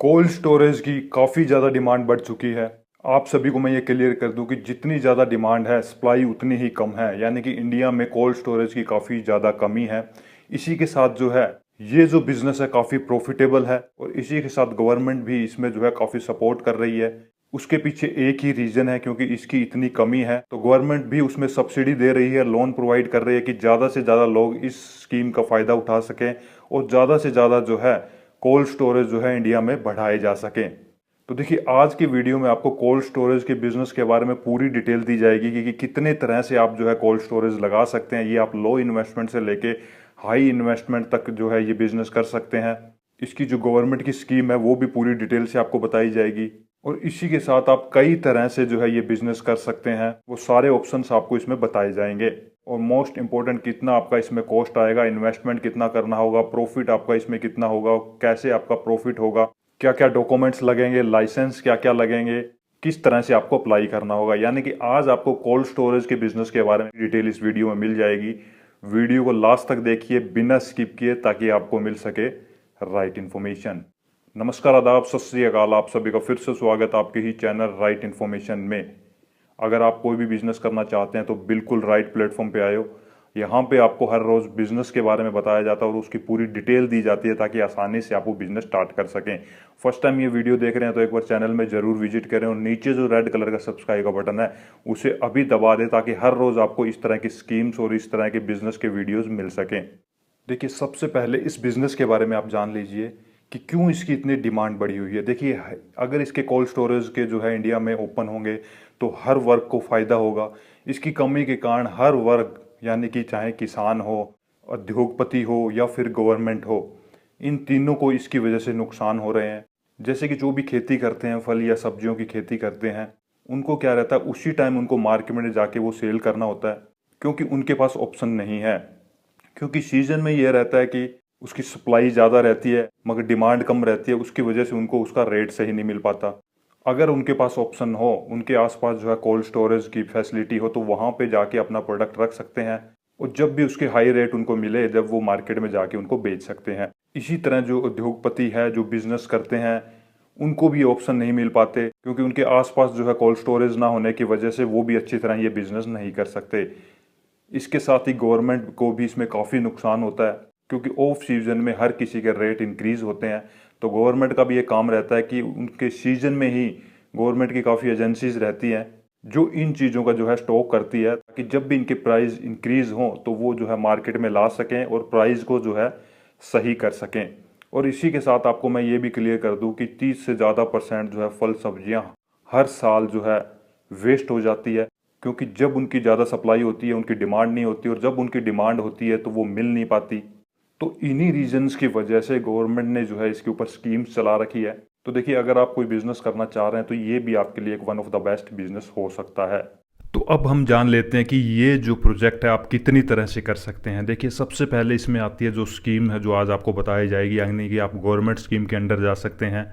Cold storage की काफ़ी ज़्यादा डिमांड बढ़ चुकी है। आप सभी को मैं ये क्लियर कर दूं कि जितनी ज़्यादा डिमांड है सप्लाई उतनी ही कम है, यानी कि इंडिया में कोल्ड स्टोरेज की काफ़ी ज़्यादा कमी है। इसी के साथ जो है ये जो बिज़नेस है काफ़ी प्रॉफिटेबल है और इसी के साथ गवर्नमेंट भी इसमें जो है काफ़ी सपोर्ट कर रही है। उसके पीछे एक ही रीज़न है, क्योंकि इसकी इतनी कमी है तो गवर्नमेंट भी उसमें सब्सिडी दे रही है, लोन प्रोवाइड कर रही है कि ज़्यादा से ज़्यादा लोग इस स्कीम का फ़ायदा उठा सकें और ज़्यादा से ज़्यादा जो है कोल्ड स्टोरेज जो है इंडिया में बढ़ाए जा सकें। तो देखिए, आज की वीडियो में आपको कोल्ड स्टोरेज के बिजनेस के बारे में पूरी डिटेल दी जाएगी कि कितने तरह से आप जो है कोल्ड स्टोरेज लगा सकते हैं। ये आप लो इन्वेस्टमेंट से लेके हाई इन्वेस्टमेंट तक जो है ये बिजनेस कर सकते हैं। इसकी जो गवर्नमेंट की स्कीम है वो भी पूरी डिटेल से आपको बताई जाएगी और इसी के साथ आप कई तरह से जो है ये बिजनेस कर सकते हैं, वो सारे ऑप्शंस आपको इसमें बताए जाएंगे। और मोस्ट इंपॉर्टेंट, कितना आपका इसमें कॉस्ट आएगा, इन्वेस्टमेंट कितना करना होगा, प्रॉफिट आपका इसमें कितना होगा, कैसे आपका प्रॉफिट होगा, क्या क्या डॉक्यूमेंट्स लगेंगे, लाइसेंस क्या क्या लगेंगे, किस तरह से आपको अप्लाई करना होगा। यानी कि आज आपको कोल्ड स्टोरेज के बिजनेस के बारे में डिटेल इस वीडियो में मिल जाएगी। वीडियो को लास्ट तक देखिए बिना स्किप किए, ताकि आपको मिल सके राइट इन्फॉर्मेशन। नमस्कार, आदाब, सत श्री अकाल। आप सभी का फिर से स्वागत आपके ही चैनल राइट इन्फॉर्मेशन में। अगर आप कोई भी बिजनेस करना चाहते हैं तो बिल्कुल राइट प्लेटफॉर्म पे आए हो। यहाँ पे आपको हर रोज़ बिजनेस के बारे में बताया जाता है और उसकी पूरी डिटेल दी जाती है, ताकि आसानी से आप वो बिजनेस स्टार्ट कर सकें। फर्स्ट टाइम ये वीडियो देख रहे हैं तो एक बार चैनल में जरूर विजिट करें और नीचे जो रेड कलर का सब्सक्राइब का बटन है उसे अभी दबा दें, ताकि हर रोज़ आपको इस तरह की स्कीम्स और इस तरह के बिजनेस के वीडियोज़ मिल सकें। देखिए, सबसे पहले इस बिज़नेस के बारे में आप जान लीजिए कि क्यों इसकी इतनी डिमांड बढ़ी हुई है। देखिए, अगर इसके कोल्ड स्टोरेज के जो है इंडिया में ओपन होंगे तो हर वर्ग को फ़ायदा होगा। इसकी कमी के कारण हर वर्ग, यानी कि चाहे किसान हो, उद्योगपति हो या फिर गवर्नमेंट हो, इन तीनों को इसकी वजह से नुकसान हो रहे हैं। जैसे कि जो भी खेती करते हैं, फल या सब्जियों की खेती करते हैं, उनको क्या रहता है, उसी टाइम उनको मार्केट में जाके वो सेल करना होता है, क्योंकि उनके पास ऑप्शन नहीं है। क्योंकि सीजन में ये रहता है कि उसकी सप्लाई ज़्यादा रहती है मगर डिमांड कम रहती है, उसकी वजह से उनको उसका रेट सही नहीं मिल पाता। अगर उनके पास ऑप्शन हो, उनके आसपास जो है कोल्ड स्टोरेज की फैसिलिटी हो, तो वहाँ पे जाके अपना प्रोडक्ट रख सकते हैं और जब भी उसके हाई रेट उनको मिले, जब वो मार्केट में जाके उनको बेच सकते हैं। इसी तरह जो उद्योगपति है, जो बिजनेस करते हैं, उनको भी ऑप्शन नहीं मिल पाते, क्योंकि उनके आसपास जो है कोल्ड स्टोरेज ना होने की वजह से वो भी अच्छी तरह ये बिजनेस नहीं कर सकते। इसके साथ ही गवर्नमेंट को भी इसमें काफ़ी नुकसान होता है, क्योंकि ऑफ सीजन में हर किसी के रेट इंक्रीज होते हैं। तो गवर्नमेंट का भी ये काम रहता है कि उनके सीजन में ही गवर्नमेंट की काफ़ी एजेंसीज रहती हैं जो इन चीज़ों का जो है स्टॉक करती है, ताकि जब भी इनके प्राइस इंक्रीज हों तो वो जो है मार्केट में ला सकें और प्राइस को जो है सही कर सकें। और इसी के साथ आपको मैं ये भी क्लियर कर दूं कि 30 से ज़्यादा % जो है फल सब्जियां हर साल जो है वेस्ट हो जाती है, क्योंकि जब उनकी ज़्यादा सप्लाई होती है उनकी डिमांड नहीं होती, और जब उनकी डिमांड होती है तो वो मिल नहीं पाती। तो इन्हीं रीजंस की वजह से गवर्नमेंट ने जो है इसके ऊपर स्कीम्स चला रखी है। तो देखिए, अगर आप कोई बिजनेस करना चाह रहे हैं तो ये भी आपके लिए एक one of the best business हो सकता है। तो अब हम जान लेते हैं कि ये जो प्रोजेक्ट है आप कितनी तरह से कर सकते हैं। देखिए, सबसे पहले इसमें आती है जो स्कीम है जो आज आपको बताई जाएगी, यानी कि आप गवर्नमेंट स्कीम के अंडर जा सकते हैं।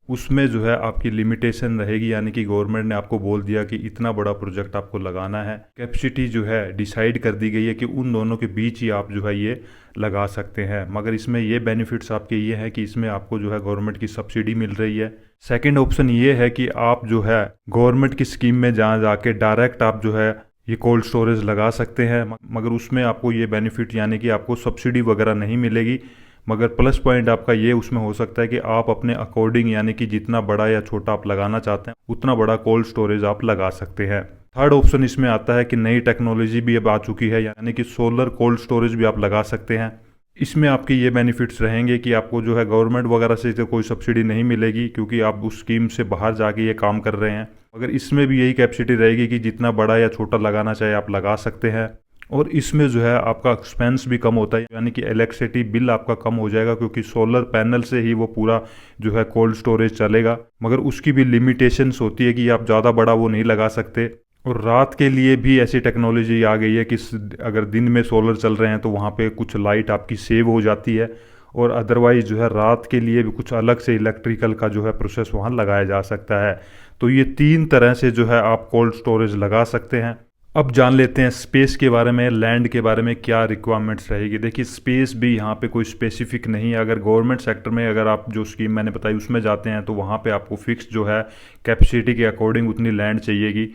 उसमें जो है आपकी लिमिटेशन रहेगी, यानी कि गवर्नमेंट ने आपको बोल दिया कि इतना बड़ा प्रोजेक्ट आपको लगाना है। कैपेसिटी जो है डिसाइड कर दी गई है कि उन दोनों के बीच ही आप जो है ये लगा सकते हैं। मगर इसमें ये बेनिफिट्स आपके ये हैं कि इसमें आपको जो है गवर्नमेंट की सब्सिडी मिल रही है। सेकंड ऑप्शन ये है कि आप जो है गवर्नमेंट की स्कीम में जहाँ जाके डायरेक्ट आप जो है ये कोल्ड स्टोरेज लगा सकते हैं, मगर उसमें आपको ये बेनिफिट, यानी कि आपको सब्सिडी वगैरह नहीं मिलेगी। मगर प्लस पॉइंट आपका ये उसमें हो सकता है कि आप अपने अकॉर्डिंग, यानी कि जितना बड़ा या छोटा आप लगाना चाहते हैं उतना बड़ा कोल्ड स्टोरेज आप लगा सकते हैं। थर्ड ऑप्शन इसमें आता है कि नई टेक्नोलॉजी भी अब आ चुकी है, यानी कि सोलर कोल्ड स्टोरेज भी आप लगा सकते हैं। इसमें आपके ये बेनिफिट्स रहेंगे कि आपको जो है गवर्नमेंट वगैरह से तो कोई सब्सिडी नहीं मिलेगी, क्योंकि आप उस स्कीम से बाहर जाके ये काम कर रहे हैं। मगर इसमें भी यही कैपेसिटी रहेगी कि जितना बड़ा या छोटा लगाना चाहे आप लगा सकते हैं। और इसमें जो है आपका एक्सपेंस भी कम होता है, यानी कि इलेक्ट्रिसिटी बिल आपका कम हो जाएगा, क्योंकि सोलर पैनल से ही वो पूरा जो है कोल्ड स्टोरेज चलेगा। मगर उसकी भी लिमिटेशंस होती है कि आप ज़्यादा बड़ा वो नहीं लगा सकते। और रात के लिए भी ऐसी टेक्नोलॉजी आ गई है कि अगर दिन में सोलर चल रहे हैं तो वहाँ पे कुछ लाइट आपकी सेव हो जाती है, और अदरवाइज जो है रात के लिए भी कुछ अलग से इलेक्ट्रिकल का जो है प्रोसेस वहाँ लगाया जा सकता है। तो ये तीन तरह से जो है आप कोल्ड स्टोरेज लगा सकते हैं। अब जान लेते हैं स्पेस के बारे में, लैंड के बारे में क्या रिक्वायरमेंट्स रहेगी। देखिए स्पेस भी यहाँ पे कोई स्पेसिफिक नहीं है। अगर गवर्नमेंट सेक्टर में अगर आप जो स्कीम मैंने बताई उसमें जाते हैं तो वहाँ पे आपको फिक्स जो है कैपेसिटी के अकॉर्डिंग उतनी लैंड चाहिएगी।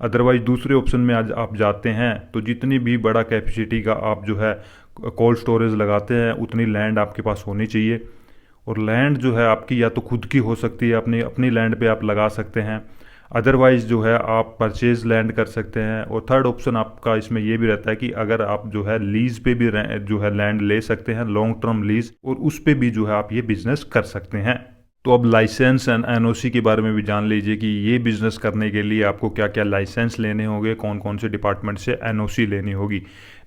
अदरवाइज दूसरे ऑप्शन में आज आप जाते हैं तो जितनी भी बड़ा कैपेसिटी का आप जो है कोल्ड स्टोरेज लगाते हैं उतनी लैंड आपके पास होनी चाहिए। और लैंड जो है आपकी या तो खुद की हो सकती है, अपनी अपनी लैंड पे आप लगा सकते हैं, अदरवाइज जो है आप परचेज लैंड कर सकते हैं। और थर्ड ऑप्शन आपका इसमें ये भी रहता है कि अगर आप जो है लीज पे भी जो है लैंड ले सकते हैं, लॉन्ग टर्म लीज, और उस पे भी जो है आप ये बिजनेस कर सकते हैं। तो अब लाइसेंस एंड एनओसी के बारे में भी जान लीजिए कि ये बिज़नेस करने के लिए आपको क्या क्या लाइसेंस लेने होंगे, कौन कौन से डिपार्टमेंट से एनओसी लेनी होगी।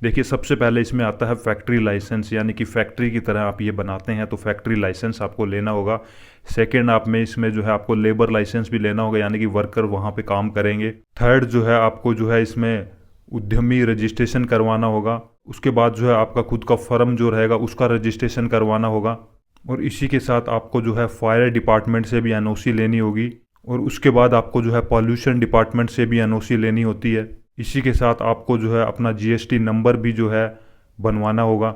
देखिए सबसे पहले इसमें आता है फैक्ट्री लाइसेंस, यानी कि फैक्ट्री की तरह आप ये बनाते हैं तो फैक्ट्री लाइसेंस आपको लेना होगा। सेकेंड आप में इसमें जो है आपको लेबर लाइसेंस भी लेना होगा, यानी कि वर्कर वहाँ पे काम करेंगे। थर्ड जो है आपको जो है इसमें उद्यमी रजिस्ट्रेशन करवाना होगा। उसके बाद जो है आपका खुद का फर्म जो रहेगा उसका रजिस्ट्रेशन करवाना होगा। और इसी के साथ आपको जो है फायर डिपार्टमेंट से भी एनओसी लेनी होगी। और उसके बाद आपको जो है पॉल्यूशन डिपार्टमेंट से भी एनओसी लेनी होती है। इसी के साथ आपको जो है अपना जीएसटी नंबर भी जो है बनवाना होगा।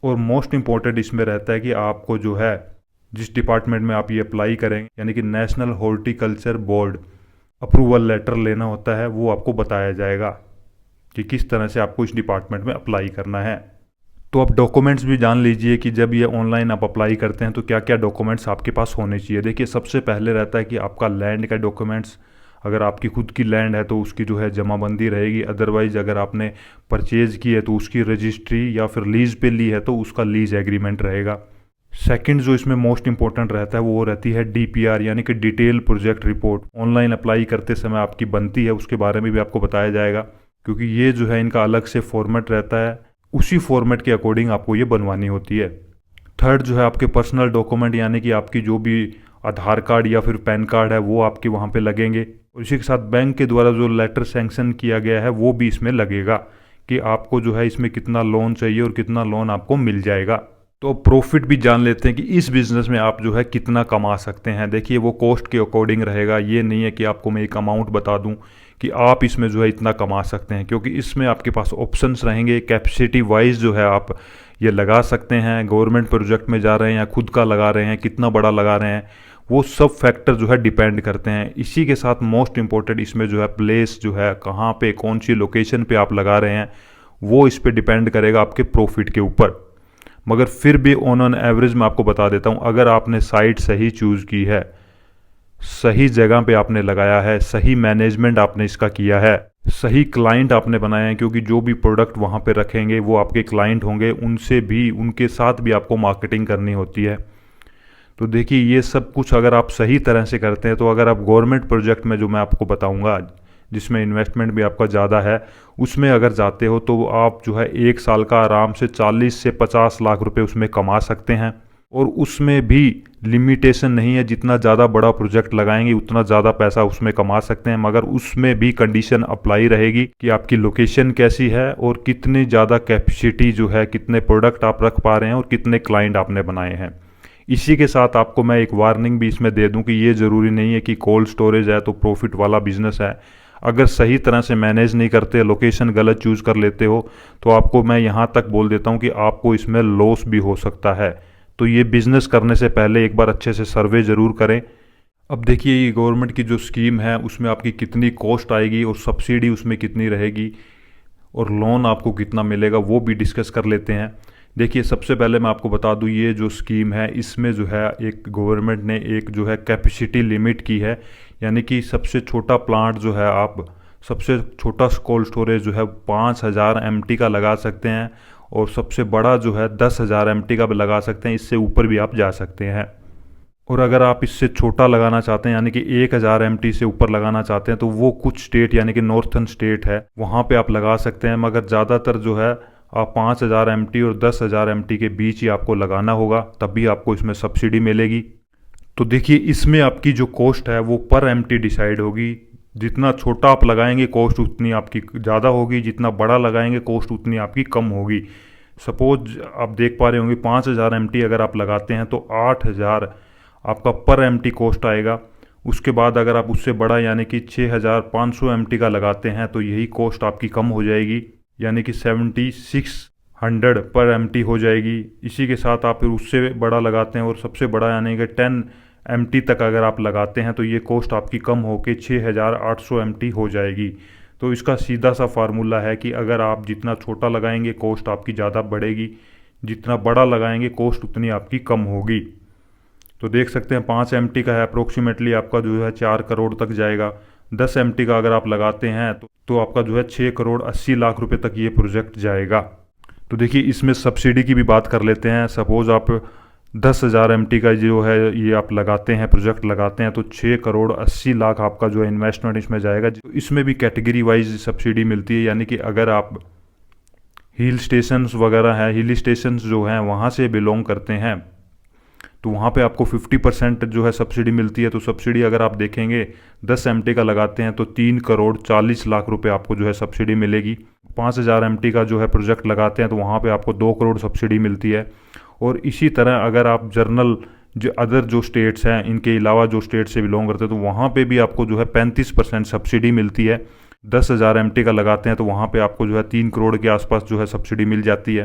और मोस्ट इम्पॉर्टेंट इसमें रहता है कि आपको जो है जिस डिपार्टमेंट में आप ये अप्लाई करेंगे, यानी कि national horticulture board approval letter लेना होता है, वो आपको बताया जाएगा कि किस तरह से आपको इस डिपार्टमेंट में अप्लाई करना है। तो आप डॉक्यूमेंट्स भी जान लीजिए कि जब ये ऑनलाइन आप अप्लाई करते हैं तो क्या क्या डॉक्यूमेंट्स आपके पास होने चाहिए। देखिए सबसे पहले रहता है कि आपका लैंड का डॉक्यूमेंट्स, अगर आपकी खुद की लैंड है तो उसकी जो है जमाबंदी रहेगी, अदरवाइज अगर आपने परचेज की है तो उसकी रजिस्ट्री, या फिर लीज पे ली है तो उसका लीज एग्रीमेंट रहेगा। सेकंड जो इसमें मोस्ट इंपॉर्टेंट रहता है वो रहती है डीपीआर, यानी कि detail project report. Online apply करते समय आपकी बनती है, उसके बारे में भी आपको बताया जाएगा, क्योंकि ये जो है इनका अलग से फॉर्मेट रहता है, उसी फॉर्मेट के अकॉर्डिंग आपको ये बनवानी होती है। थर्ड जो है आपके पर्सनल डॉक्यूमेंट, यानी कि आपकी जो भी आधार कार्ड या फिर पैन कार्ड है वो आपके वहाँ पे लगेंगे। और इसी के साथ बैंक के द्वारा जो लेटर सैंक्शन किया गया है वो भी इसमें लगेगा कि आपको जो है इसमें कितना लोन चाहिए और कितना लोन आपको मिल जाएगा। तो प्रॉफिट भी जान लेते हैं कि इस बिज़नेस में आप जो है कितना कमा सकते हैं। देखिए वो कॉस्ट के अकॉर्डिंग रहेगा, ये नहीं है कि आपको मैं एक अमाउंट बता दूं कि आप इसमें जो है इतना कमा सकते हैं, क्योंकि इसमें आपके पास ऑप्शंस रहेंगे। कैपेसिटी वाइज जो है आप ये लगा सकते हैं, गवर्नमेंट प्रोजेक्ट में जा रहे हैं या खुद का लगा रहे हैं, कितना बड़ा लगा रहे हैं, वो सब फैक्टर जो है डिपेंड करते हैं। इसी के साथ मोस्ट इंपॉर्टेंट इसमें जो है प्लेस जो है, कहाँ पे कौन सी लोकेशन पे आप लगा रहे हैं, वो इस पर डिपेंड करेगा आपके प्रॉफिट के ऊपर। मगर फिर भी ऑन एवरेज मैं आपको बता देता हूँ, अगर आपने साइट सही चूज़ की है, सही जगह पे आपने लगाया है, सही मैनेजमेंट आपने इसका किया है, सही क्लाइंट आपने बनाए हैं, क्योंकि जो भी प्रोडक्ट वहाँ पे रखेंगे वो आपके क्लाइंट होंगे, उनसे भी, उनके साथ भी आपको मार्केटिंग करनी होती है। तो देखिए ये सब कुछ अगर आप सही तरह से करते हैं, तो अगर आप गवर्नमेंट प्रोजेक्ट में जो मैं आपको बताऊंगा जिसमें इन्वेस्टमेंट भी आपका ज़्यादा है, उसमें अगर जाते हो तो आप जो है 1 साल का आराम से 40 से 50 लाख रुपए उसमें कमा सकते हैं। और उसमें भी लिमिटेशन नहीं है, जितना ज़्यादा बड़ा प्रोजेक्ट लगाएंगे उतना ज़्यादा पैसा उसमें कमा सकते हैं, मगर उसमें भी कंडीशन अप्लाई रहेगी कि आपकी लोकेशन कैसी है और कितनी ज़्यादा कैपेसिटी जो है, कितने प्रोडक्ट आप रख पा रहे हैं और कितने क्लाइंट आपने बनाए हैं। इसी के साथ आपको मैं एक वार्निंग भी इसमें दे दूं कि ये ज़रूरी नहीं है कि कोल्ड स्टोरेज है तो प्रॉफिट वाला बिजनेस है। अगर सही तरह से मैनेज नहीं करते, लोकेशन गलत चूज़ कर लेते हो, तो आपको मैं यहाँ तक बोल देता हूँ कि आपको इसमें लॉस भी हो सकता है। तो ये बिज़नेस करने से पहले एक बार अच्छे से सर्वे ज़रूर करें। अब देखिए ये गवर्नमेंट की जो स्कीम है उसमें आपकी कितनी कॉस्ट आएगी और सब्सिडी उसमें कितनी रहेगी और लोन आपको कितना मिलेगा, वो भी डिस्कस कर लेते हैं। देखिए सबसे पहले मैं आपको बता दूं, ये जो स्कीम है इसमें जो है एक गवर्नमेंट ने एक जो है कैपेसिटी लिमिट की है, यानी कि सबसे छोटा प्लांट जो है, आप सबसे छोटा कोल्ड स्टोरेज जो है 5000 MT का लगा सकते हैं, और सबसे बड़ा जो है 10,000 MT का भी लगा सकते हैं। इससे ऊपर भी आप जा सकते हैं। और अगर आप इससे छोटा लगाना चाहते हैं, यानी कि 1000 MT से ऊपर लगाना चाहते हैं, तो वो कुछ स्टेट यानी कि नॉर्थन स्टेट है वहाँ पे आप लगा सकते हैं, मगर ज़्यादातर जो है आप 5000 MT और 10,000 MT के बीच ही आपको लगाना होगा, तभी आपको इसमें सब्सिडी मिलेगी। तो देखिए इसमें आपकी जो कॉस्ट है वो पर MT डिसाइड होगी। जितना छोटा आप लगाएंगे कॉस्ट उतनी आपकी ज़्यादा होगी, जितना बड़ा लगाएंगे कॉस्ट उतनी आपकी कम होगी। सपोज आप देख पा रहे होंगे 5000 MT अगर आप लगाते हैं तो 8000 आपका पर MT कॉस्ट आएगा, उसके बाद अगर आप उससे बड़ा यानी कि 6500 एमटी का लगाते हैं तो यही कॉस्ट आपकी कम हो जाएगी, यानी कि 7600 पर एमटी हो जाएगी। इसी के साथ आप फिर उससे बड़ा लगाते हैं और सबसे बड़ा यानी कि 10 एमटी तक अगर आप लगाते हैं तो ये कॉस्ट आपकी कम होकर 6800 एमटी हो जाएगी। तो इसका सीधा सा फार्मूला है कि अगर आप जितना छोटा लगाएंगे कॉस्ट आपकी ज़्यादा बढ़ेगी, जितना बड़ा लगाएंगे कॉस्ट उतनी आपकी कम होगी। तो देख सकते हैं 5 एमटी का है अप्रोक्सीमेटली आपका जो है 4 करोड़ तक जाएगा। 10 एमटी का अगर आप लगाते हैं तो आपका जो है 6 करोड़ 80 लाख रुपए तक ये प्रोजेक्ट जाएगा। तो देखिए इसमें सब्सिडी की भी बात कर लेते हैं। सपोज़ आप 10,000 एमटी का जो है ये आप लगाते हैं, प्रोजेक्ट लगाते हैं, तो 6 करोड़ 80 लाख आपका जो है इन्वेस्टमेंट इसमें जाएगा। तो इसमें भी कैटेगरी वाइज सब्सिडी मिलती है, यानी कि अगर आप हिल स्टेशंस वगैरह हैं, हिल स्टेशंस जो हैं वहाँ से बिलोंग करते हैं तो वहाँ पे आपको 50% जो है सब्सिडी मिलती है। तो सब्सिडी अगर आप देखेंगे 10 एमटी का लगाते हैं तो 3 करोड़ 40 लाख रुपए आपको जो है सब्सिडी मिलेगी। 5,000 एमटी का जो है प्रोजेक्ट लगाते हैं तो वहाँ पे आपको 2 करोड़ सब्सिडी मिलती है। और इसी तरह अगर आप जर्नल जो अदर जो स्टेट्स हैं, इनके अलावा जो स्टेट से बिलोंग करते हैं तो वहाँ पे भी आपको जो है 35% सब्सिडी मिलती है। 10,000 एमटी का लगाते हैं तो वहाँ पे आपको जो है 3 करोड़ के आसपास जो है सब्सिडी मिल जाती है।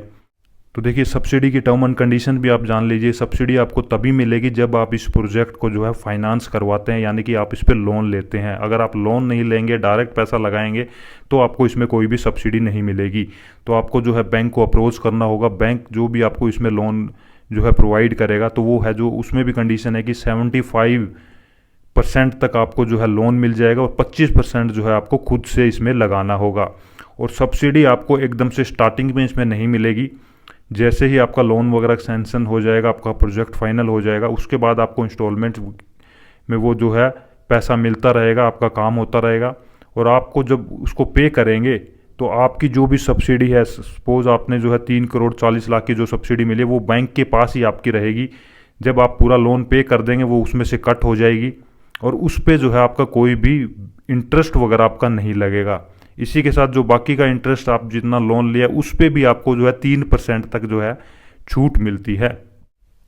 तो देखिए सब्सिडी की टर्म एंड कंडीशन भी आप जान लीजिए। सब्सिडी आपको तभी मिलेगी जब आप इस प्रोजेक्ट को जो है फाइनेंस करवाते हैं, यानी कि आप इस पर लोन लेते हैं। अगर आप लोन नहीं लेंगे, डायरेक्ट पैसा लगाएंगे, तो आपको इसमें कोई भी सब्सिडी नहीं मिलेगी। तो आपको जो है बैंक को अप्रोच करना होगा। बैंक जो भी आपको इसमें लोन जो है प्रोवाइड करेगा तो वो है जो उसमें भी कंडीशन है कि 75% तक आपको जो है लोन मिल जाएगा और 25% जो है आपको खुद से इसमें लगाना होगा। और सब्सिडी आपको एकदम से स्टार्टिंग में इसमें नहीं मिलेगी। जैसे ही आपका लोन वगैरह सैंक्शन हो जाएगा, आपका प्रोजेक्ट फाइनल हो जाएगा, उसके बाद आपको इंस्टॉलमेंट में वो जो है पैसा मिलता रहेगा, आपका काम होता रहेगा। और आपको जब उसको पे करेंगे तो आपकी जो भी सब्सिडी है, सपोज आपने जो है 3 करोड़ 40 लाख की जो सब्सिडी मिली वो बैंक के पास ही आपकी रहेगी। जब आप पूरा लोन पे कर देंगे वो उसमें से कट हो जाएगी और उस पर जो है आपका कोई भी इंटरेस्ट वगैरह आपका नहीं लगेगा। इसी के साथ जो बाकी का इंटरेस्ट आप जितना लोन लिया उस पर भी आपको जो है 3% तक जो है छूट मिलती है।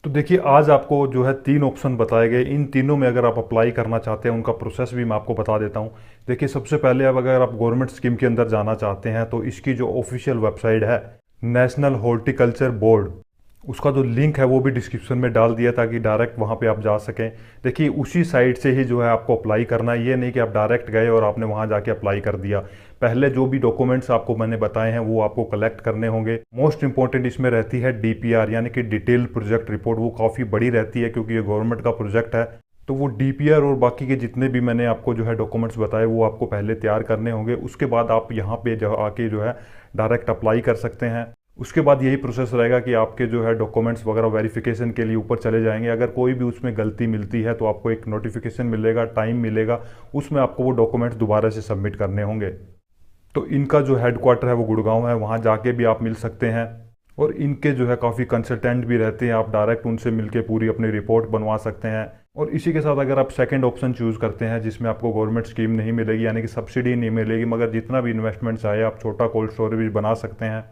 तो देखिए आज आपको जो है 3 ऑप्शन बताए गए। इन तीनों में अगर आप अप्लाई करना चाहते हैं उनका प्रोसेस भी मैं आपको बता देता हूँ। देखिए सबसे पहले अब अगर आप गवर्नमेंट स्कीम के अंदर जाना चाहते हैं तो इसकी जो ऑफिशियल वेबसाइट है नेशनल हॉर्टिकल्चर बोर्ड, उसका जो लिंक है वो भी डिस्क्रिप्शन में डाल दिया ताकि डायरेक्ट वहाँ पे आप जा सकें। देखिए उसी साइट से ही जो है आपको अप्लाई करना है, ये नहीं कि आप डायरेक्ट गए और आपने वहाँ जाके अप्लाई कर दिया। पहले जो भी डॉक्यूमेंट्स आपको मैंने बताए हैं वो आपको कलेक्ट करने होंगे। मोस्ट इंपॉर्टेंट इसमें रहती है डीपीआर यानी कि डिटेल प्रोजेक्ट रिपोर्ट। वो काफ़ी बड़ी रहती है क्योंकि ये गवर्नमेंट का प्रोजेक्ट है। तो वो डीपीआर और बाकी के जितने भी मैंने आपको जो है डॉक्यूमेंट्स बताए वो आपको पहले तैयार करने होंगे। उसके बाद आप यहाँ पे जो आके जो है डायरेक्ट अप्लाई कर सकते हैं। उसके बाद यही प्रोसेस रहेगा कि आपके जो है डॉक्यूमेंट्स वगैरह वेरिफिकेशन के लिए ऊपर चले जाएंगे। अगर कोई भी उसमें गलती मिलती है तो आपको एक नोटिफिकेशन मिलेगा, टाइम मिलेगा, उसमें आपको वो डॉक्यूमेंट्स दोबारा से सबमिट करने होंगे। तो इनका जो हेडक्वार्टर है वो गुड़गांव है, वहाँ जाके भी आप मिल सकते हैं। और इनके जो है काफ़ी कंसल्टेंट भी रहते हैं, आप डायरेक्ट उनसे मिलके पूरी अपनी रिपोर्ट बनवा सकते हैं। और इसी के साथ अगर आप सेकंड ऑप्शन चूज़ करते हैं जिसमें आपको गवर्नमेंट स्कीम नहीं मिलेगी यानी कि सब्सिडी नहीं मिलेगी, मगर जितना भी इन्वेस्टमेंट चाहे आप छोटा कोल्ड स्टोरेज भी बना सकते हैं,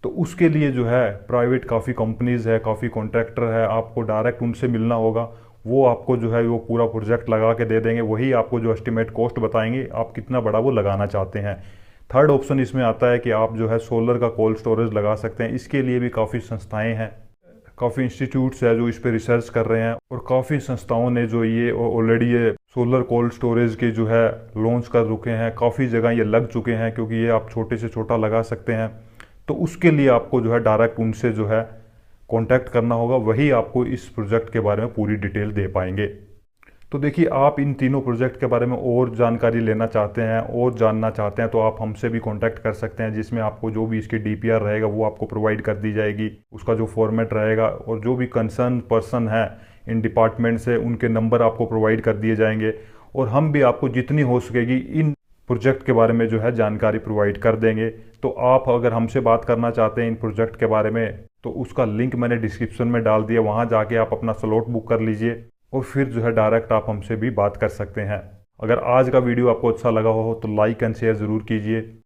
तो उसके लिए जो है प्राइवेट काफ़ी कंपनीज़ है, काफ़ी कॉन्ट्रैक्टर है, आपको डायरेक्ट उनसे मिलना होगा। वो आपको जो है वो पूरा प्रोजेक्ट लगा के दे देंगे, वही आपको जो एस्टिमेट कॉस्ट बताएंगे आप कितना बड़ा वो लगाना चाहते हैं। थर्ड ऑप्शन इसमें आता है कि आप जो है सोलर का कोल्ड स्टोरेज लगा सकते हैं। इसके लिए भी काफ़ी संस्थाएं हैं, काफ़ी इंस्टीट्यूट्स है जो इस पर रिसर्च कर रहे हैं और काफ़ी संस्थाओं ने जो ये ऑलरेडी ये सोलर कोल्ड स्टोरेज के जो है लॉन्च कर चुके हैं। काफ़ी जगह ये लग चुके हैं क्योंकि ये आप छोटे से छोटा लगा सकते हैं। तो उसके लिए आपको जो है डायरेक्ट उनसे जो है कांटेक्ट करना होगा, वही आपको इस प्रोजेक्ट के बारे में पूरी डिटेल दे पाएंगे। तो देखिए आप इन तीनों प्रोजेक्ट के बारे में और जानकारी लेना चाहते हैं और जानना चाहते हैं तो आप हमसे भी कांटेक्ट कर सकते हैं, जिसमें आपको जो भी इसकी डीपीआर रहेगा वो आपको प्रोवाइड कर दी जाएगी, उसका जो फॉर्मेट रहेगा और जो भी कंसर्न पर्सन है इन डिपार्टमेंट से उनके नंबर आपको प्रोवाइड कर दिए जाएंगे। और हम भी आपको जितनी हो सकेगी इन प्रोजेक्ट के बारे में जो है जानकारी प्रोवाइड कर देंगे। तो आप अगर हमसे बात करना चाहते हैं इन प्रोजेक्ट के बारे में तो उसका लिंक मैंने डिस्क्रिप्शन में डाल दिया, वहाँ जाके आप अपना स्लॉट बुक कर लीजिए और फिर जो है डायरेक्ट आप हमसे भी बात कर सकते हैं। अगर आज का वीडियो आपको अच्छा लगा हो तो लाइक एंड शेयर ज़रूर कीजिए।